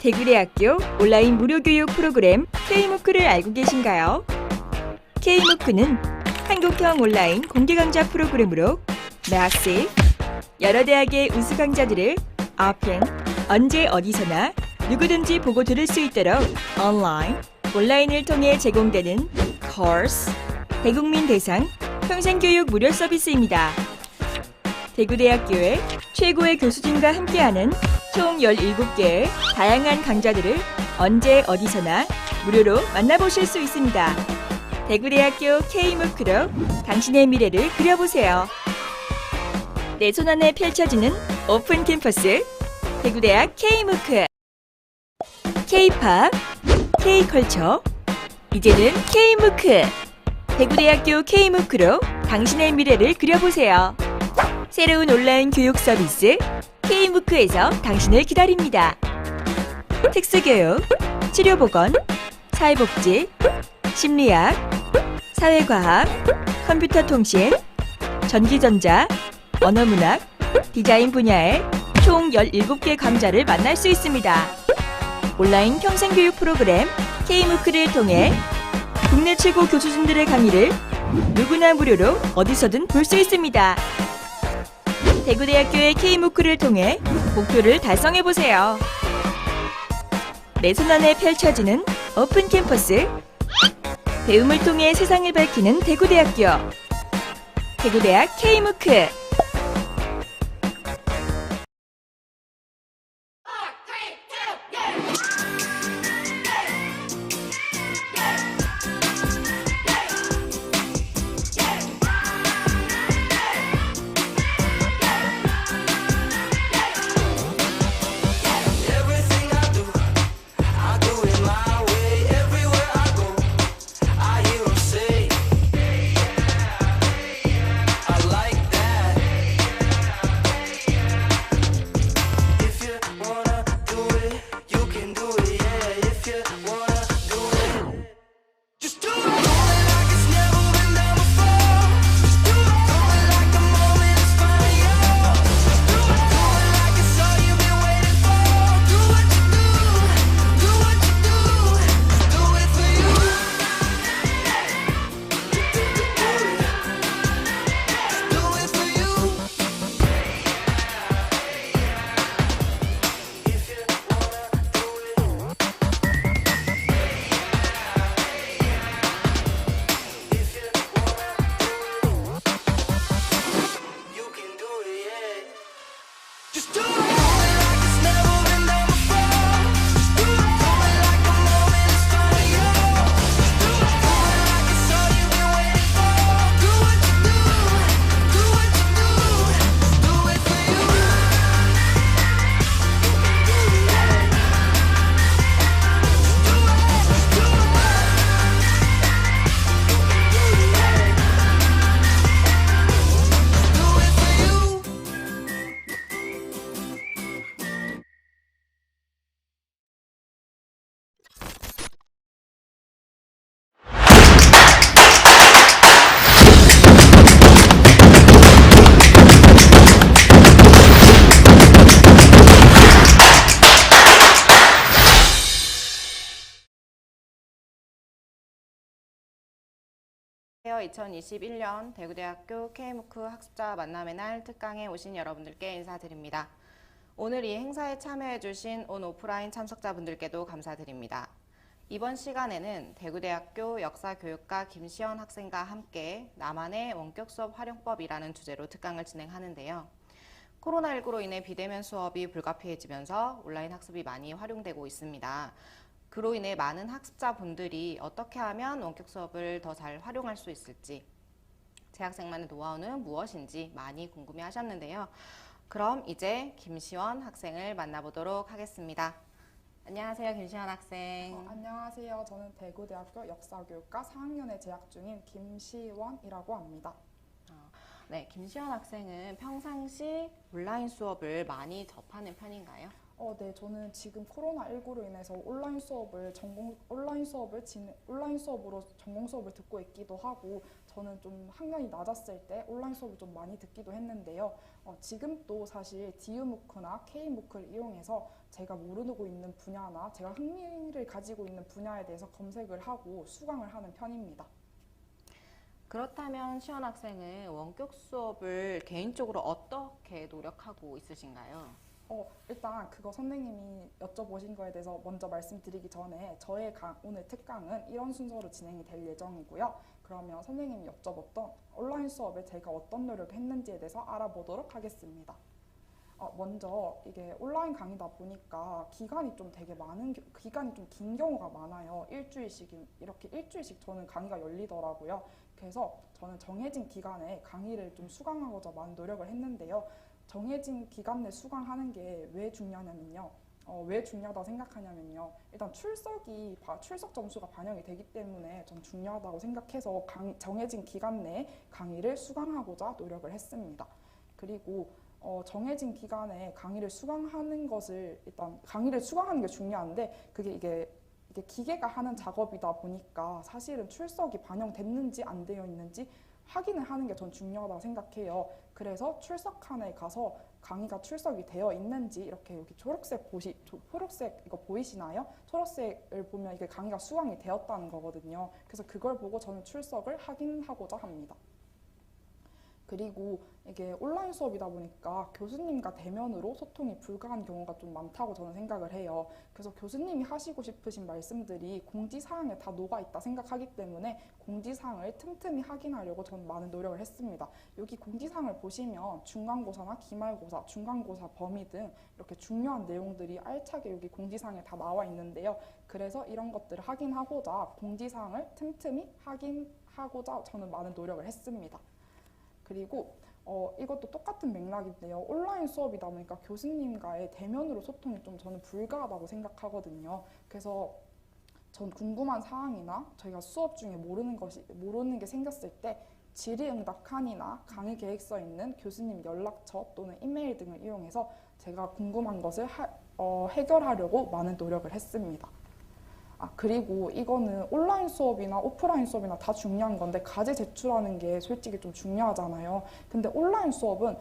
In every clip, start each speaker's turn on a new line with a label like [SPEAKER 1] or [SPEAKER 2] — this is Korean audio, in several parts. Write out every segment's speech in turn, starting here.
[SPEAKER 1] 대구대학교 온라인 무료교육 프로그램 K무크를 알고 계신가요? K무크는 한국형 온라인 공개강좌 프로그램으로 매학생, 여러 대학의 우수 강좌들을 오픈, 언제 어디서나 누구든지 보고 들을 수 있도록 온라인을 통해 제공되는 코र्स, 대국민 대상 평생교육 무료 서비스입니다. 대구대학교의 최고의 교수진과 함께하는 총 17개의 다양한 강좌들을 언제 어디서나 무료로 만나보실 수 있습니다. 대구대학교 K무크로 당신의 미래를 그려보세요. 내 손안에 펼쳐지는 오픈 캠퍼스 대구대학 K무크. K-팝, K-컬처, 이제는 K무크. 대구대학교 K무크로 당신의 미래를 그려보세요. 새로운 온라인 교육 서비스 K무크에서 당신을 기다립니다. 특수교육, 치료보건, 사회복지, 심리학, 사회과학, 컴퓨터통신, 전기전자, 언어문학, 디자인 분야의 총 17개 강좌를 만날 수 있습니다. 온라인 평생교육 프로그램 K무크를 통해 국내 최고 교수진들의 강의를 누구나 무료로 어디서든 볼 수 있습니다. 대구대학교의 K무크를 통해 목표를 달성해보세요. 내 손안에 펼쳐지는 오픈 캠퍼스, 배움을 통해 세상을 밝히는 대구대학교, 대구대학 K무크.
[SPEAKER 2] 안녕하세요. 2021년 대구대학교 K무크 학습자 만남의 날 특강에 오신 여러분들께 인사드립니다. 오늘 이 행사에 참여해주신 온 오프라인 참석자분들께도 감사드립니다. 이번 시간에는 대구대학교 역사교육과 김시연 학생과 함께 나만의 원격수업 활용법이라는 주제로 특강을 진행하는데요. 코로나19로 인해 비대면 수업이 불가피해지면서 온라인 학습이 많이 활용되고 있습니다. 그로 인해 많은 학습자분들이 어떻게 하면 원격 수업을 더 잘 활용할 수 있을지, 재학생만의 노하우는 무엇인지 많이 궁금해 하셨는데요. 그럼 이제 김시원 학생을 만나보도록 하겠습니다. 안녕하세요, 김시원 학생.
[SPEAKER 3] 안녕하세요. 저는 대구대학교 역사교육과 4학년에 재학 중인 김시원이라고 합니다.
[SPEAKER 2] 네, 김시원 학생은 평상시 온라인 수업을 많이 접하는 편인가요?
[SPEAKER 3] 네, 저는 지금 코로나19로 인해서 온라인 수업으로 전공 수업을 듣고 있기도 하고, 저는 좀 학년이 낮았을 때 온라인 수업을 좀 많이 듣기도 했는데요. 지금 또 사실 D무크나 K무크를 이용해서 제가 모르고 있는 분야나 제가 흥미를 가지고 있는 분야에 대해서 검색을 하고 수강을 하는 편입니다.
[SPEAKER 2] 그렇다면 시원 학생은 원격 수업을 개인적으로 어떻게 노력하고 있으신가요?
[SPEAKER 3] 일단 그거 선생님이 여쭤보신 거에 대해서 먼저 말씀드리기 전에 저의 오늘 특강은 이런 순서로 진행이 될 예정이고요. 그러면 선생님이 여쭤봤던 온라인 수업에 제가 어떤 노력을 했는지에 대해서 알아보도록 하겠습니다. 먼저 이게 온라인 강의다 보니까 기간이 좀 긴 경우가 많아요. 일주일씩 저는 강의가 열리더라고요. 그래서 저는 정해진 기간에 강의를 좀 수강하고자 많은 노력을 했는데요. 정해진 기간 내 수강하는 게 왜 중요하냐면요. 왜 중요하다고 생각하냐면요. 일단 출석 점수가 반영이 되기 때문에 전 중요하다고 생각해서 정해진 기간 내에 강의를 수강하고자 노력을 했습니다. 그리고 정해진 기간에 강의를 수강하는 게 중요한데 이게 기계가 하는 작업이다 보니까 사실은 출석이 반영됐는지 안 되어 있는지 확인을 하는 게 전 중요하다고 생각해요. 그래서 출석칸에 가서 강의가 출석이 되어 있는지 이렇게 여기 초록색 이거 보이시나요? 초록색을 보면 이게 강의가 수강이 되었다는 거거든요. 그래서 그걸 보고 저는 출석을 확인하고자 합니다. 그리고 이게 온라인 수업이다 보니까 교수님과 대면으로 소통이 불가한 경우가 좀 많다고 저는 생각을 해요. 그래서 교수님이 하시고 싶으신 말씀들이 공지사항에 다 녹아있다 생각하기 때문에 공지사항을 틈틈이 확인하려고 저는 많은 노력을 했습니다. 여기 공지사항을 보시면 중간고사나 기말고사, 중간고사 범위 등 이렇게 중요한 내용들이 알차게 여기 공지사항에 다 나와 있는데요. 그래서 이런 것들을 확인하고자 공지사항을 틈틈이 확인하고자 저는 많은 노력을 했습니다. 그리고 이것도 똑같은 맥락인데요. 온라인 수업이다 보니까 교수님과의 대면으로 소통이 좀 저는 불가하다고 생각하거든요. 그래서 전 궁금한 사항이나 저희가 수업 중에 모르는 게 생겼을 때 질의응답 칸이나 강의 계획서에 있는 교수님 연락처 또는 이메일 등을 이용해서 제가 궁금한 것을 해결하려고 많은 노력을 했습니다. 그리고 이거는 온라인 수업이나 오프라인 수업이나 다 중요한 건데 과제 제출하는 게 솔직히 좀 중요하잖아요. 근데 온라인 수업은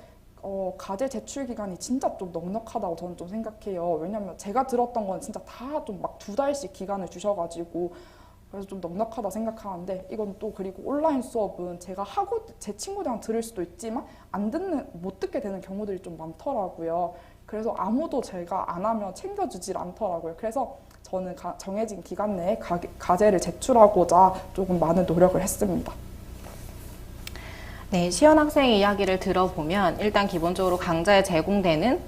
[SPEAKER 3] 과제 제출 기간이 진짜 좀 넉넉하다고 저는 좀 생각해요. 왜냐면 제가 들었던 건 진짜 다 좀 막 2달씩 기간을 주셔가지고 그래서 좀 넉넉하다 생각하는데 이건 또 그리고 온라인 수업은 제가 하고 제 친구들이랑 들을 수도 있지만 못 듣게 되는 경우들이 좀 많더라고요. 그래서 아무도 제가 안 하면 챙겨주질 않더라고요. 그래서 저는 정해진 기간 내에 과제를 제출하고자 조금 많은 노력을 했습니다.
[SPEAKER 2] 네, 시연 학생의 이야기를 들어보면 일단 기본적으로 강좌에 제공되는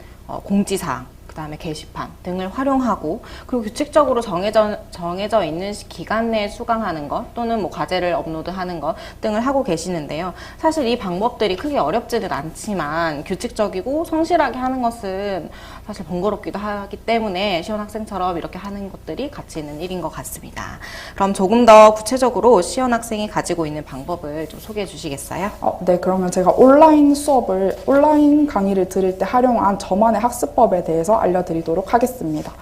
[SPEAKER 2] 공지사항, 그 다음에 게시판 등을 활용하고 그리고 규칙적으로 정해져 있는 기간 내에 수강하는 것 또는 뭐 과제를 업로드하는 것 등을 하고 계시는데요. 사실 이 방법들이 크게 어렵지는 않지만 규칙적이고 성실하게 하는 것은 사실 번거롭기도 하기 때문에 시연 학생처럼 이렇게 하는 것들이 가치 있는 일인 것 같습니다. 그럼 조금 더 구체적으로 시연 학생이 가지고 있는 방법을 좀 소개해 주시겠어요?
[SPEAKER 3] 네, 그러면 제가 온라인 강의를 들을 때 활용한 저만의 학습법에 대해서 알려드리도록 하겠습니다.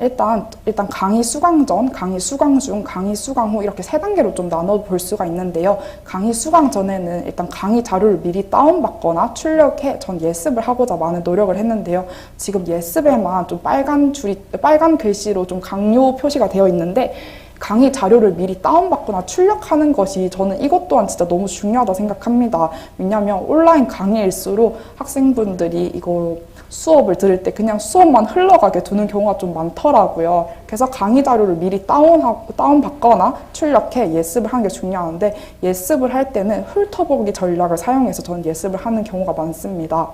[SPEAKER 3] 일단 강의 수강 전, 강의 수강 중, 강의 수강 후 이렇게 3단계로 좀 나눠볼 수가 있는데요. 강의 수강 전에는 일단 강의 자료를 미리 다운받거나 출력해 전 예습을 하고자 많은 노력을 했는데요. 지금 예습에만 좀 빨간 글씨로 좀 강요 표시가 되어 있는데 강의 자료를 미리 다운받거나 출력하는 것이 저는 이것 또한 진짜 너무 중요하다 생각합니다. 왜냐하면 온라인 강의일수록 학생분들이 이거 수업을 들을 때 그냥 수업만 흘러가게 두는 경우가 좀 많더라고요. 그래서 강의 자료를 미리 다운받거나 출력해 예습을 하는 게 중요한데 예습을 할 때는 훑어보기 전략을 사용해서 저는 예습을 하는 경우가 많습니다.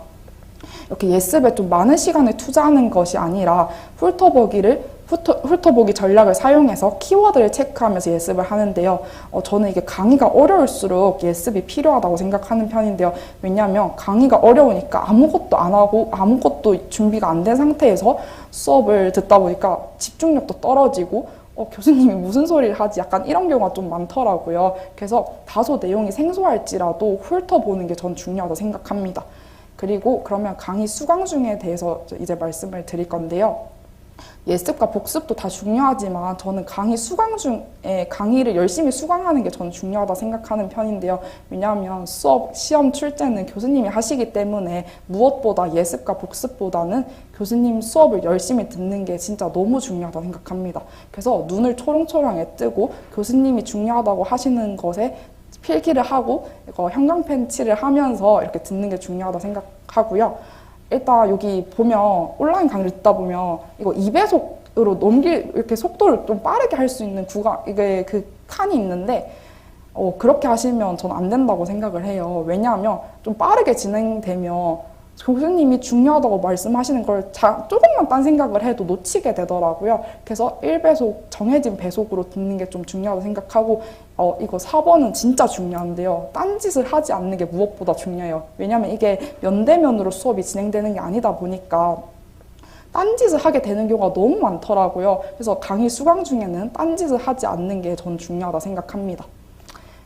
[SPEAKER 3] 이렇게 예습에 좀 많은 시간을 투자하는 것이 아니라 훑어보기 전략을 사용해서 키워드를 체크하면서 예습을 하는데요. 저는 이게 강의가 어려울수록 예습이 필요하다고 생각하는 편인데요. 왜냐하면 강의가 어려우니까 아무것도 안 하고 아무것도 준비가 안 된 상태에서 수업을 듣다 보니까 집중력도 떨어지고 교수님이 무슨 소리를 하지? 약간 이런 경우가 좀 많더라고요. 그래서 다소 내용이 생소할지라도 훑어보는 게 전 중요하다고 생각합니다. 그리고 그러면 강의 수강 중에 대해서 이제 말씀을 드릴 건데요. 예습과 복습도 다 중요하지만 저는 강의 수강 중에 강의를 열심히 수강하는 게 저는 중요하다 생각하는 편인데요. 왜냐하면 시험 출제는 교수님이 하시기 때문에 무엇보다 예습과 복습보다는 교수님 수업을 열심히 듣는 게 진짜 너무 중요하다 생각합니다. 그래서 눈을 초롱초롱에 뜨고 교수님이 중요하다고 하시는 것에 필기를 하고 형광펜 칠을 하면서 이렇게 듣는 게 중요하다 생각하고요. 일단 여기 보면 온라인 강의를 듣다 보면 이거 2배속으로 이렇게 속도를 좀 빠르게 할 수 있는 이게 그 칸이 있는데 그렇게 하시면 저는 안 된다고 생각을 해요. 왜냐하면 좀 빠르게 진행되면 교수님이 중요하다고 말씀하시는 걸 조금만 딴 생각을 해도 놓치게 되더라고요. 그래서 1배속 정해진 배속으로 듣는 게 좀 중요하다고 생각하고 이거 4번은 진짜 중요한데요. 딴짓을 하지 않는 게 무엇보다 중요해요. 왜냐하면 이게 면대면으로 수업이 진행되는 게 아니다 보니까 딴짓을 하게 되는 경우가 너무 많더라고요. 그래서 강의 수강 중에는 딴짓을 하지 않는 게 전 중요하다 생각합니다.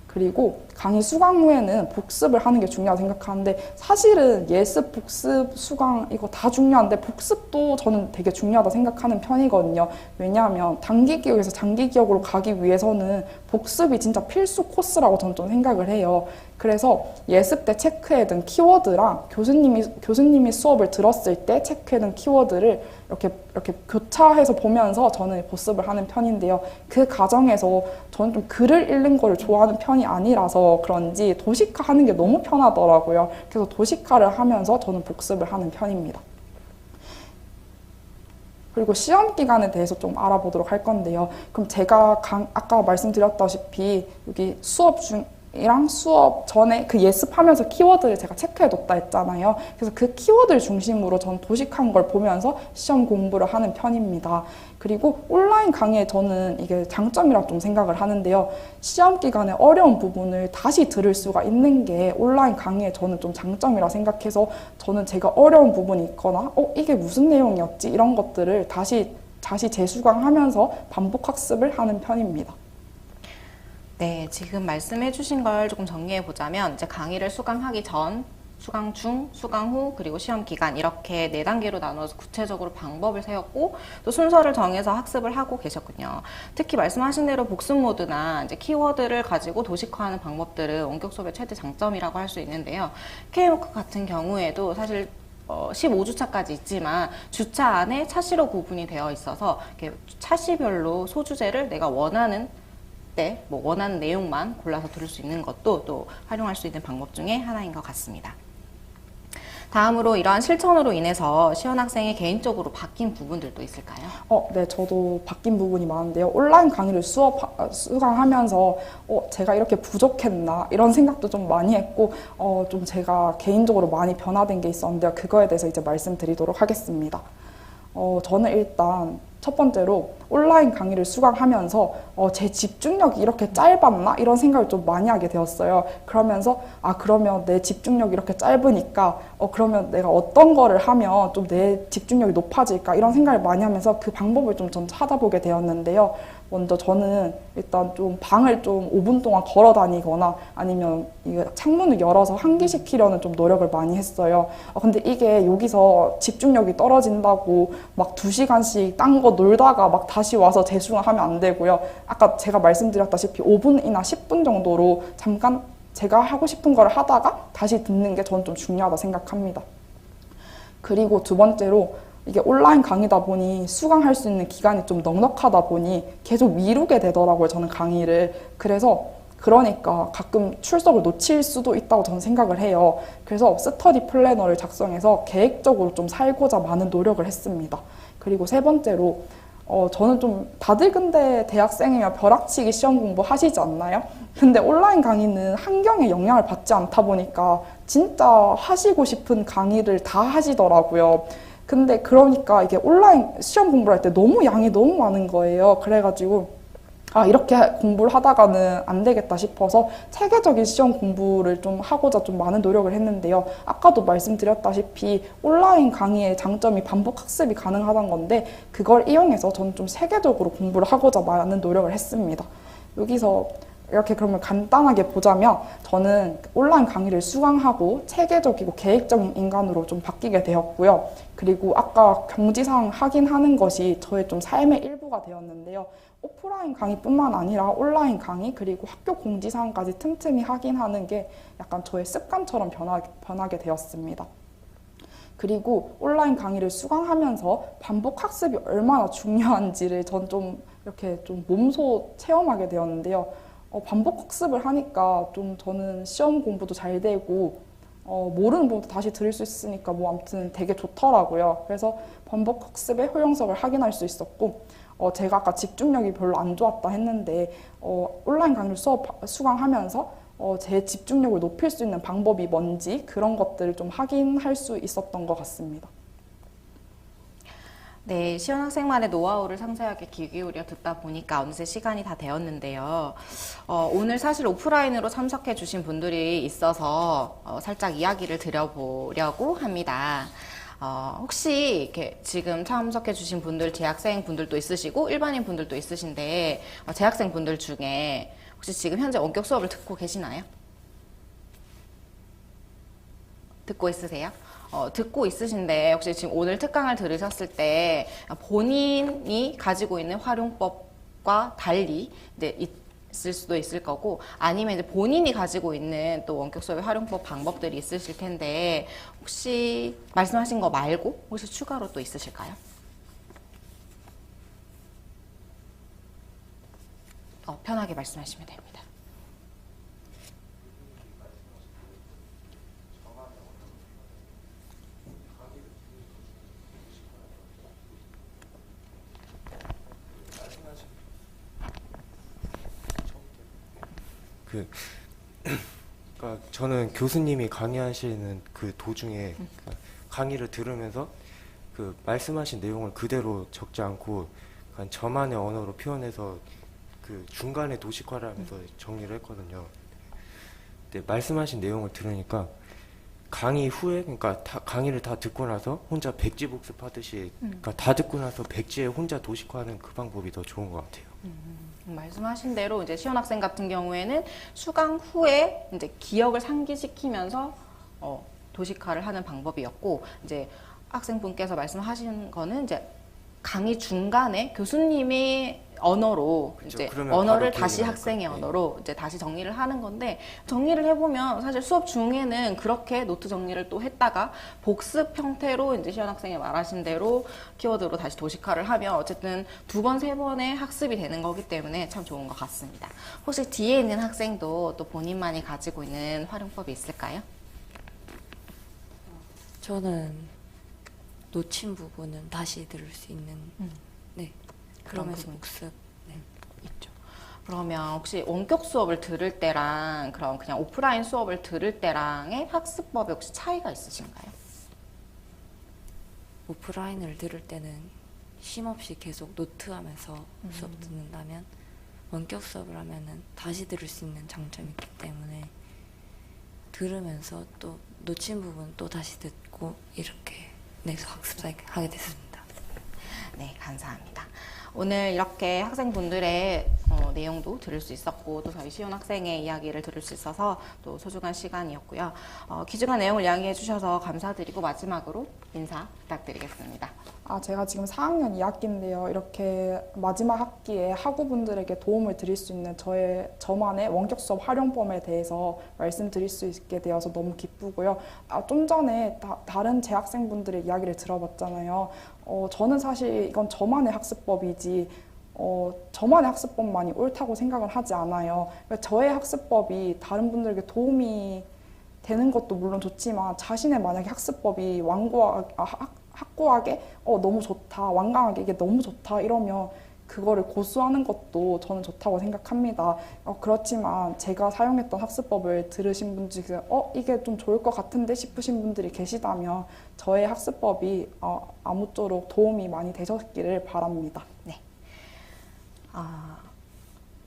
[SPEAKER 3] 그리고 강의 수강 후에는 복습을 하는 게 중요하다고 생각하는데 사실은 예습, 복습, 수강 이거 다 중요한데 복습도 저는 되게 중요하다고 생각하는 편이거든요. 왜냐하면 단기 기억에서 장기 기억으로 가기 위해서는 복습이 진짜 필수 코스라고 저는 좀 생각을 해요. 그래서 예습 때 체크해둔 키워드랑 교수님이 수업을 들었을 때 체크해둔 키워드를 이렇게 교차해서 보면서 저는 복습을 하는 편인데요. 그 과정에서 저는 좀 글을 읽는 거를 좋아하는 편이 아니라서 해서 그런지 도식화 하는 게 너무 편하더라고요. 그래서 도식화를 하면서 저는 복습을 하는 편입니다. 그리고 시험 기간에 대해서 좀 알아보도록 할 건데요. 그럼 제가 아까 말씀드렸다시피 여기 수업 중이랑 수업 전에 그 예습하면서 키워드를 제가 체크해뒀다 했잖아요. 그래서 그 키워드를 중심으로 전 도식한 걸 보면서 시험 공부를 하는 편입니다. 그리고 온라인 강의에 저는 이게 장점이라 좀 생각을 하는데요. 시험 기간에 어려운 부분을 다시 들을 수가 있는 게 온라인 강의에 저는 좀 장점이라 생각해서 저는 제가 어려운 부분이 있거나 이게 무슨 내용이었지? 이런 것들을 다시 재수강하면서 반복 학습을 하는 편입니다.
[SPEAKER 2] 네, 지금 말씀해 주신 걸 조금 정리해 보자면 이제 강의를 수강하기 전, 수강 중, 수강 후, 그리고 시험 기간 이렇게 4단계로 나눠서 구체적으로 방법을 세웠고 또 순서를 정해서 학습을 하고 계셨군요. 특히 말씀하신 대로 복습 모드나 이제 키워드를 가지고 도식화하는 방법들은 원격 수업의 최대 장점이라고 할 수 있는데요. K무크 같은 경우에도 사실 15주차까지 있지만 주차 안에 차시로 구분이 되어 있어서 이렇게 차시별로 소주제를 내가 원하는 때 원하는 내용만 골라서 들을 수 있는 것도 또 활용할 수 있는 방법 중에 하나인 것 같습니다. 다음으로 이러한 실천으로 인해서 시연 학생이 개인적으로 바뀐 부분들도 있을까요?
[SPEAKER 3] 네, 저도 바뀐 부분이 많은데요. 온라인 강의를 수강하면서 제가 이렇게 부족했나 이런 생각도 좀 많이 했고 좀 제가 개인적으로 많이 변화된 게 있었는데요. 그거에 대해서 이제 말씀드리도록 하겠습니다. 저는 일단 첫 번째로 온라인 강의를 수강하면서 제 집중력이 이렇게 짧았나? 이런 생각을 좀 많이 하게 되었어요. 그러면서 그러면 내 집중력이 이렇게 짧으니까 그러면 내가 어떤 거를 하면 좀 내 집중력이 높아질까? 이런 생각을 많이 하면서 그 방법을 좀 전 찾아보게 되었는데요. 먼저 저는 일단 좀 방을 좀 5분 동안 걸어 다니거나 아니면 이게 창문을 열어서 환기시키려는 좀 노력을 많이 했어요. 근데 이게 여기서 집중력이 떨어진다고 막 2시간씩 딴 거 놀다가 막 다시 와서 재수강하면 안 되고요. 아까 제가 말씀드렸다시피 5분이나 10분 정도로 잠깐 제가 하고 싶은 걸 하다가 다시 듣는 게 저는 좀 중요하다 생각합니다. 그리고 두 번째로 이게 온라인 강의다 보니 수강할 수 있는 기간이 좀 넉넉하다 보니 계속 미루게 되더라고요, 저는 강의를. 그러니까 가끔 출석을 놓칠 수도 있다고 저는 생각을 해요. 그래서 스터디 플래너를 작성해서 계획적으로 좀 살고자 많은 노력을 했습니다. 그리고 세 번째로 저는 좀 다들 근데 대학생이면 벼락치기 시험 공부 하시지 않나요? 근데 온라인 강의는 환경에 영향을 받지 않다 보니까 진짜 하시고 싶은 강의를 다 하시더라고요. 근데 그러니까 이게 온라인 시험 공부를 할 때 너무 양이 너무 많은 거예요. 그래가지고 이렇게 공부를 하다가는 안 되겠다 싶어서 체계적인 시험 공부를 좀 하고자 좀 많은 노력을 했는데요. 아까도 말씀드렸다시피 온라인 강의의 장점이 반복 학습이 가능하다는 건데 그걸 이용해서 저는 좀 체계적으로 공부를 하고자 많은 노력을 했습니다. 여기서 이렇게 그러면 간단하게 보자면 저는 온라인 강의를 수강하고 체계적이고 계획적인 인간으로 좀 바뀌게 되었고요. 그리고 아까 경지사항 확인하는 것이 저의 좀 삶의 일부가 되었는데요. 오프라인 강의뿐만 아니라 온라인 강의 그리고 학교 공지사항까지 틈틈이 확인하는 게 약간 저의 습관처럼 변하게 되었습니다. 그리고 온라인 강의를 수강하면서 반복 학습이 얼마나 중요한지를 전 좀 이렇게 좀 몸소 체험하게 되었는데요. 반복 학습을 하니까 좀 저는 시험 공부도 잘 되고 모르는 부분도 다시 들을 수 있으니까 아무튼 되게 좋더라고요. 그래서 반복 학습의 효용성을 확인할 수 있었고 제가 아까 집중력이 별로 안 좋았다 했는데 온라인 강의를 수강하면서 제 집중력을 높일 수 있는 방법이 뭔지 그런 것들을 좀 확인할 수 있었던 것 같습니다.
[SPEAKER 2] 네, 시연 학생만의 노하우를 상세하게 귀 기울여 듣다 보니까 어느새 시간이 다 되었는데요. 오늘 사실 오프라인으로 참석해 주신 분들이 있어서 살짝 이야기를 드려보려고 합니다. 혹시 이렇게 지금 참석해 주신 분들, 재학생 분들도 있으시고 일반인 분들도 있으신데 재학생 분들 중에 혹시 지금 현재 원격 수업을 듣고 계시나요? 듣고 있으세요? 듣고 있으신데 혹시 지금 오늘 특강을 들으셨을 때 본인이 가지고 있는 활용법과 달리 이제 있을 수도 있을 거고 아니면 이제 본인이 가지고 있는 또 원격 수업의 활용법 방법들이 있으실 텐데 혹시 말씀하신 거 말고 혹시 추가로 또 있으실까요? 편하게 말씀하시면 됩니다.
[SPEAKER 4] 그러니까 저는 교수님이 강의하시는 그 도중에 강의를 들으면서 그 말씀하신 내용을 그대로 적지 않고 약간 저만의 언어로 표현해서 그 중간에 도식화를 하면서 정리를 했거든요. 근데 말씀하신 내용을 들으니까 강의 후에, 그러니까 강의를 다 듣고 나서 혼자 백지 복습하듯이, 그러니까 다 듣고 나서 백지에 혼자 도식화하는 그 방법이 더 좋은 것 같아요.
[SPEAKER 2] 말씀하신 대로 이제 시연 학생 같은 경우에는 수강 후에 이제 기억을 상기시키면서 도식화를 하는 방법이었고, 이제 학생분께서 말씀하신 거는 이제 강의 중간에 교수님이 언어로
[SPEAKER 4] 그쵸,
[SPEAKER 2] 이제
[SPEAKER 4] 그러면
[SPEAKER 2] 언어를
[SPEAKER 4] 바로
[SPEAKER 2] 다시
[SPEAKER 4] 기억이
[SPEAKER 2] 학생의
[SPEAKER 4] 나니까. 네.
[SPEAKER 2] 언어로 이제 다시 정리를 하는 건데, 정리를 해보면 사실 수업 중에는 그렇게 노트 정리를 또 했다가 복습 형태로 이제 시연 학생이 말하신 대로 키워드로 다시 도식화를 하면 어쨌든 2번, 3번의 학습이 되는 거기 때문에 참 좋은 것 같습니다. 혹시 뒤에 있는 학생도 또 본인만이 가지고 있는 활용법이 있을까요?
[SPEAKER 5] 저는 놓친 부분은 다시 들을 수 있는 네 그러면서
[SPEAKER 2] 부분.
[SPEAKER 5] 복습 네.
[SPEAKER 2] 있죠. 그러면 혹시 원격 수업을 들을 때랑 그럼 그냥 오프라인 수업을 들을 때랑의 학습법에 혹시 차이가 있으신가요?
[SPEAKER 5] 오프라인을 들을 때는 쉼없이 계속 노트하면서 수업 듣는다면 원격 수업을 하면은 다시 들을 수 있는 장점이 있기 때문에 들으면서 또 놓친 부분 또 다시 듣고 이렇게 네 학습하게 됐습니다.
[SPEAKER 2] 네, 감사합니다. 오늘 이렇게 학생분들의 내용도 들을 수 있었고 또 저희 시온 학생의 이야기를 들을 수 있어서 또 소중한 시간이었고요. 귀중한 내용을 이야기해 주셔서 감사드리고 마지막으로 인사 부탁드리겠습니다.
[SPEAKER 3] 제가 지금 4학년 2학기인데요. 이렇게 마지막 학기에 학우분들에게 도움을 드릴 수 있는 저만의 원격 수업 활용법에 대해서 말씀드릴 수 있게 되어서 너무 기쁘고요. 좀 전에 다른 재학생분들의 이야기를 들어봤잖아요. 저는 사실 이건 저만의 학습법이지 저만의 학습법만이 옳다고 생각을 하지 않아요. 그러니까 저의 학습법이 다른 분들에게 도움이 되는 것도 물론 좋지만 자신의 만약에 학습법이 확고하게 너무 좋다, 완강하게 이게 너무 좋다 이러면 그거를 고수하는 것도 저는 좋다고 생각합니다. 그렇지만 제가 사용했던 학습법을 들으신 분 중에 이게 좀 좋을 것 같은데 싶으신 분들이 계시다면 저의 학습법이 아무쪼록 도움이 많이 되셨기를 바랍니다.
[SPEAKER 2] 네.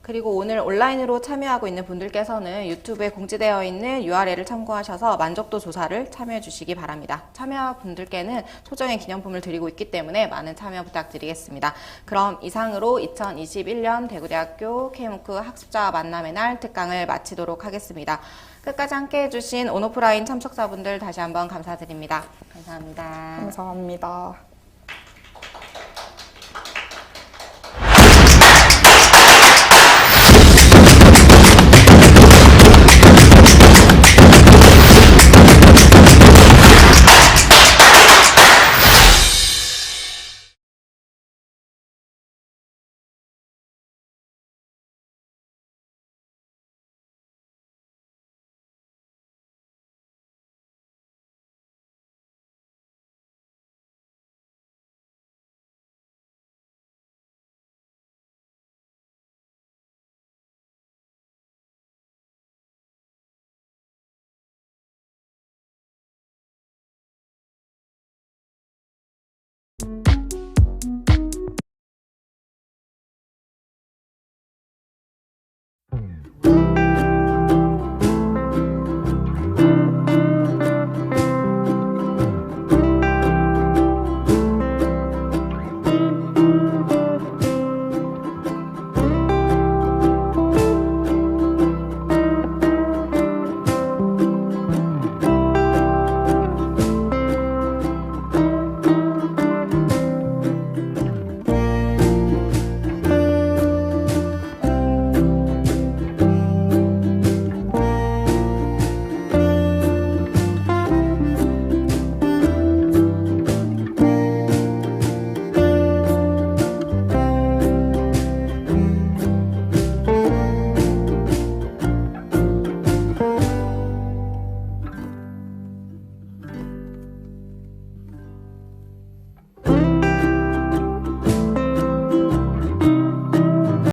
[SPEAKER 2] 그리고 오늘 온라인으로 참여하고 있는 분들께서는 유튜브에 공지되어 있는 URL을 참고하셔서 만족도 조사를 참여해 주시기 바랍니다. 참여분들께는 소정의 기념품을 드리고 있기 때문에 많은 참여 부탁드리겠습니다. 그럼 이상으로 2021년 대구대학교 K무크 학습자 만남의 날 특강을 마치도록 하겠습니다. 끝까지 함께 해주신 온오프라인 참석자분들 다시 한번 감사드립니다. 감사합니다.
[SPEAKER 3] 감사합니다.